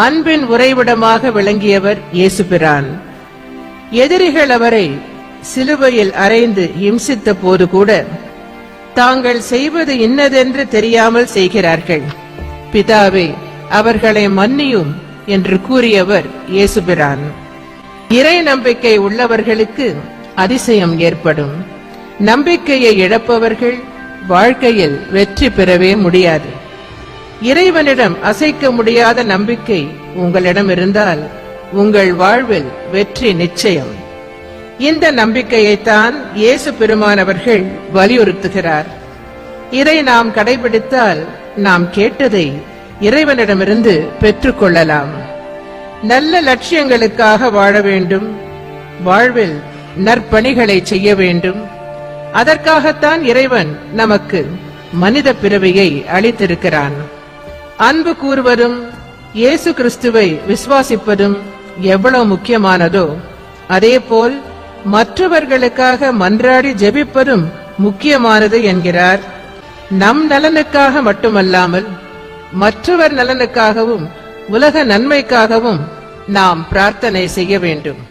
அன்பின் உறைவிடமாக விளங்கியவர் இயேசுபிரான். எதிரிகள் அவரை சிலுவையில் அறைந்து இம்சித்த போது கூட தாங்கள் செய்வது இன்னதென்று தெரியாமல் செய்கிறார்கள், பிதாவே அவர்களை மன்னியும் என்று கூறியவர் இயேசுபிரான். இறை நம்பிக்கை உள்ளவர்களுக்கு அதிசயம் ஏற்படும். நம்பிக்கையை இழப்பவர்கள் வாழ்க்கையில் வெற்றி பெறவே முடியாது. இறைவனிடம் அசைக்க முடியாத நம்பிக்கை உங்களிடம் இருந்தால் உங்கள் வாழ்வில் வெற்றி நிச்சயம். இந்த நம்பிக்கையைத்தான் இயேசு பெருமானவர்கள் வலியுறுத்துகிறார். இதை நாம் கடைபிடித்தால் நாம் கேட்டதை இறைவனிடமிருந்து பெற்றுக்கொள்ளலாம். நல்ல லட்சியங்களுக்காக வாழ வேண்டும், வாழ்வில் நற்பணிகளை செய்ய வேண்டும். அதற்காகத்தான் இறைவன் நமக்கு மனித பிறவியை அளித்திருக்கிறான். அன்பு கூறுவதும் இயேசு கிறிஸ்துவை விசுவாசிப்பதும் எவ்வளவு முக்கியமானதோ அதேபோல் மற்றவர்களுக்காக மன்றாடி ஜெபிப்பதும் முக்கியமானது என்கிறார். நம் நலனுக்காக மட்டுமல்லாமல் மற்றவர் நலனுக்காகவும் உலக நன்மைக்காகவும் நாம் பிரார்த்தனை செய்ய வேண்டும்.